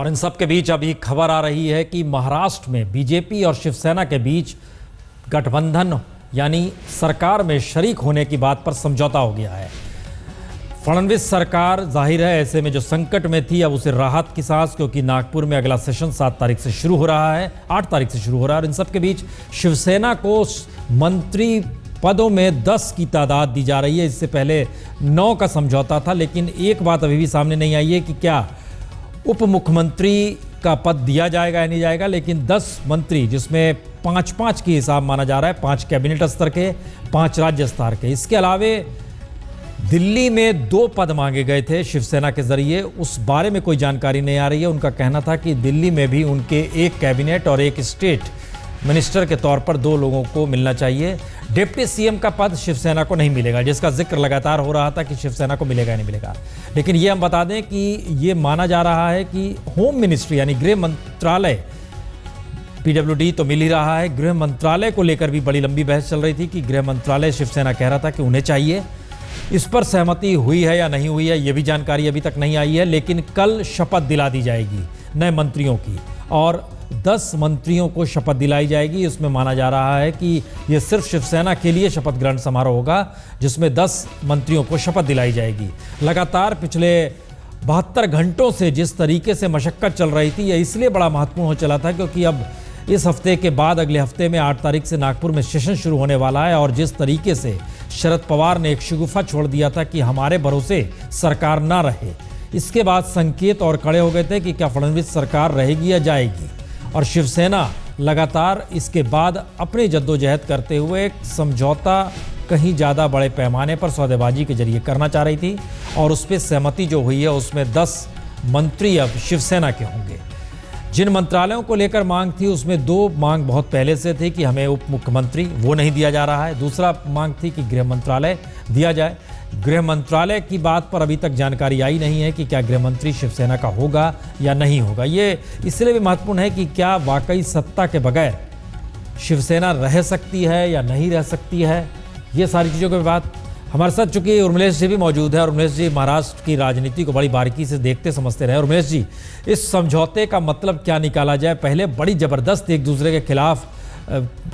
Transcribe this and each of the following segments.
और इन सब के बीच अभी खबर आ रही है कि महाराष्ट्र में बीजेपी और शिवसेना के बीच गठबंधन यानी सरकार में शरीक होने की बात पर समझौता हो गया है। फडणवीस सरकार जाहिर है ऐसे में जो संकट में थी अब उसे राहत की सांस, क्योंकि नागपुर में अगला सेशन 7 तारीख से शुरू हो रहा है, 8 तारीख से शुरू हो रहा है। और इन सब के बीच शिवसेना को मंत्री पदों में 10 की तादाद दी जा रही है। इससे पहले 9 का समझौता था, लेकिन एक बात अभी भी सामने नहीं आई है कि क्या उप मुख्यमंत्री का पद दिया जाएगा या नहीं जाएगा। लेकिन 10 मंत्री, जिसमें 5-5 की हिसाब माना जा रहा है, 5 कैबिनेट स्तर के, 5 राज्य स्तर के। इसके अलावे दिल्ली में 2 पद मांगे गए थे शिवसेना के जरिए, उस बारे में कोई जानकारी नहीं आ रही है। उनका कहना था कि दिल्ली में भी उनके एक कैबिनेट और एक स्टेट मिनिस्टर के तौर पर 2 लोगों को मिलना चाहिए। डिप्टी सीएम का पद शिवसेना को नहीं मिलेगा, जिसका जिक्र लगातार हो रहा था कि शिवसेना को मिलेगा नहीं मिलेगा। लेकिन ये हम बता दें कि ये माना जा रहा है कि होम मिनिस्ट्री यानी गृह मंत्रालय, पीडब्ल्यूडी तो मिल ही रहा है, गृह मंत्रालय को लेकर भी बड़ी लंबी बहस चल रही थी कि गृह मंत्रालय शिवसेना कह रहा था कि उन्हें चाहिए। इस पर सहमति हुई है या नहीं हुई है ये भी जानकारी अभी तक नहीं आई है। लेकिन कल शपथ दिला दी जाएगी नए मंत्रियों की, और 10 मंत्रियों को शपथ दिलाई जाएगी। इसमें माना जा रहा है कि ये सिर्फ शिवसेना के लिए शपथ ग्रहण समारोह होगा, जिसमें 10 मंत्रियों को शपथ दिलाई जाएगी। लगातार पिछले 72 घंटों से जिस तरीके से मशक्कत चल रही थी, यह इसलिए बड़ा महत्वपूर्ण हो चला था क्योंकि अब इस हफ्ते के बाद अगले हफ्ते में 8 तारीख से नागपुर में सेशन शुरू होने वाला है। और जिस तरीके से शरद पवार ने एक शगुफा छोड़ दिया था कि हमारे भरोसे सरकार ना रहे, इसके बाद संकेत और खड़े हो गए थे कि क्या फडणवीस सरकार रहेगी या जाएगी। और शिवसेना लगातार इसके बाद अपनी जद्दोजहद करते हुए एक समझौता कहीं ज़्यादा बड़े पैमाने पर सौदेबाजी के जरिए करना चाह रही थी, और उस पर सहमति जो हुई है उसमें 10 मंत्री अब शिवसेना के होंगे। जिन मंत्रालयों को लेकर मांग थी उसमें 2 मांग बहुत पहले से थी कि हमें उप मुख्यमंत्री, वो नहीं दिया जा रहा है। दूसरा मांग थी कि गृह मंत्रालय दिया जाए। गृह मंत्रालय की बात पर अभी तक जानकारी आई नहीं है कि क्या गृह मंत्री शिवसेना का होगा या नहीं होगा। ये इसलिए भी महत्वपूर्ण है कि क्या वाकई सत्ता के बगैर शिवसेना रह सकती है या नहीं रह सकती है। ये सारी चीज़ों की बात हमारे साथ चूंकि उर्मिलेश जी भी मौजूद है, और उर्मिलेश जी महाराष्ट्र की राजनीति को बड़ी बारीकी से देखते समझते रहे। उर्मिलेश जी, इस समझौते का मतलब क्या निकाला जाए? पहले बड़ी ज़बरदस्त एक दूसरे के खिलाफ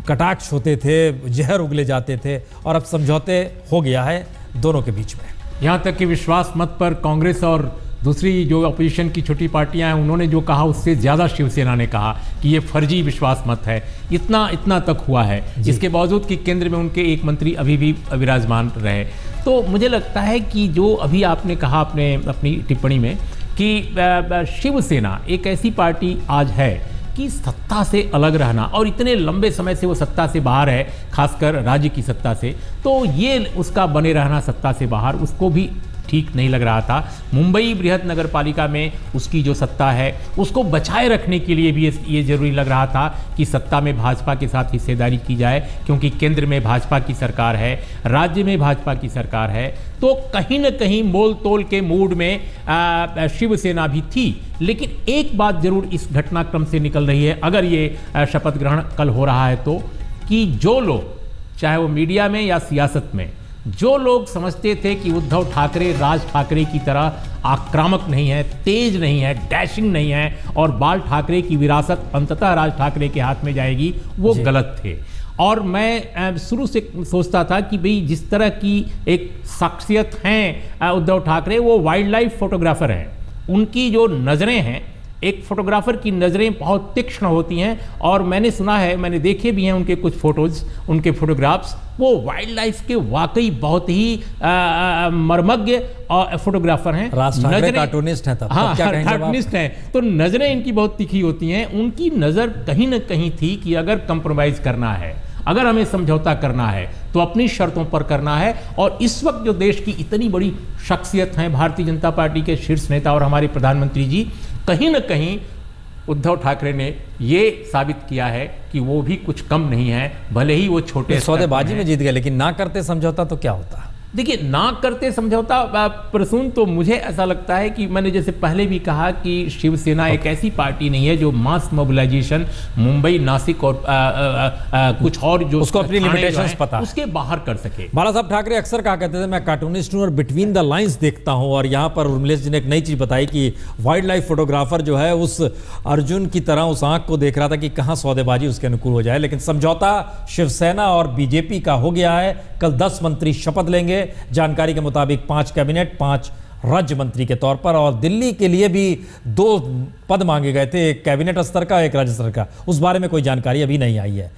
कटाक्ष होते थे, जहर उगले जाते थे, और अब समझौते हो गया है दोनों के बीच में। यहाँ तक कि विश्वास मत पर कांग्रेस और दूसरी जो अपोजिशन की छोटी पार्टियां हैं उन्होंने जो कहा उससे ज़्यादा शिवसेना ने कहा कि ये फर्जी विश्वास मत है। इतना तक हुआ है, इसके बावजूद कि केंद्र में उनके एक मंत्री अभी भी विराजमान रहे। तो मुझे लगता है कि जो अभी आपने कहा अपने अपनी टिप्पणी में कि शिवसेना एक ऐसी पार्टी आज है कि सत्ता से अलग रहना, और इतने लंबे समय से वो सत्ता से बाहर है, खासकर राज्य की सत्ता से, तो ये उसका बने रहना सत्ता से बाहर उसको भी ठीक नहीं लग रहा था। मुंबई बृहद नगर पालिका में उसकी जो सत्ता है उसको बचाए रखने के लिए भी ये जरूरी लग रहा था कि सत्ता में भाजपा के साथ हिस्सेदारी की जाए, क्योंकि केंद्र में भाजपा की सरकार है, राज्य में भाजपा की सरकार है। तो कहीं न कहीं मोल तोल के मूड में शिवसेना भी थी। लेकिन एक बात जरूर इस घटनाक्रम से निकल रही है, अगर ये शपथ ग्रहण कल हो रहा है तो, कि जो लोग, चाहे वो मीडिया में या सियासत में, जो लोग समझते थे कि उद्धव ठाकरे राज ठाकरे की तरह आक्रामक नहीं है, तेज नहीं है, डैशिंग नहीं है, और बाल ठाकरे की विरासत अंततः राज ठाकरे के हाथ में जाएगी, वो गलत थे। और मैं शुरू से सोचता था कि भाई जिस तरह की एक शख्सियत हैं उद्धव ठाकरे, वो वाइल्ड लाइफ फोटोग्राफर हैं। उनकी जो नज़रें हैं, एक फोटोग्राफर की नज़रें बहुत तीक्ष्ण होती हैं, और मैंने सुना है, मैंने देखे भी हैं उनके कुछ फोटोज, उनके फोटोग्राफ्स, वो वाइल्ड लाइफ के वाकई बहुत ही मर्मज्ञ फोटोग्राफर हैं। कार्टूनिस्ट हैं, हाँ, कार्टूनिस्ट हैं। तो नज़रें इनकी बहुत तीखी होती हैं। उनकी नज़र कहीं ना कहीं थी कि अगर कंप्रोमाइज़ करना है, अगर हमें समझौता करना है तो अपनी शर्तों पर करना है। और इस वक्त जो देश की इतनी बड़ी शख्सियत हैं, भारतीय जनता पार्टी के शीर्ष नेता और हमारे प्रधानमंत्री जी, कहीं न कहीं उद्धव ठाकरे ने ये साबित किया है कि वो भी कुछ कम नहीं है, भले ही वो छोटे सौदेबाजी में जीत गए, लेकिन ना करते समझौता तो क्या होता। देखिए, ना करते समझौता प्रसून, तो मुझे ऐसा लगता है कि मैंने जैसे पहले भी कहा कि शिवसेना एक ऐसी पार्टी नहीं है जो मास मोबिलाइजेशन मुंबई, नासिक और कुछ और जो उसको अपनी लिमिटेशंस पता है, उसके बाहर कर सके। बाला साहब ठाकरे अक्सर कहा कहते थे मैं कार्टूनिस्ट हूं और बिटवीन द लाइंस देखता हूं, और यहां पर उर्मिलेश जी ने एक नई चीज बताई कि वाइल्ड लाइफ फोटोग्राफर जो है उस अर्जुन की तरह उस आंख को देख रहा था कि कहां सौदेबाजी उसके अनुकूल हो जाए। लेकिन समझौता शिवसेना और बीजेपी का हो गया है। कल 10 मंत्री शपथ लेंगे, जानकारी के मुताबिक 5 कैबिनेट, 5 राज्य मंत्री के तौर पर, और दिल्ली के लिए भी 2 पद मांगे गए थे, एक कैबिनेट स्तर का, एक राज्य स्तर का। उस बारे में कोई जानकारी अभी नहीं आई है।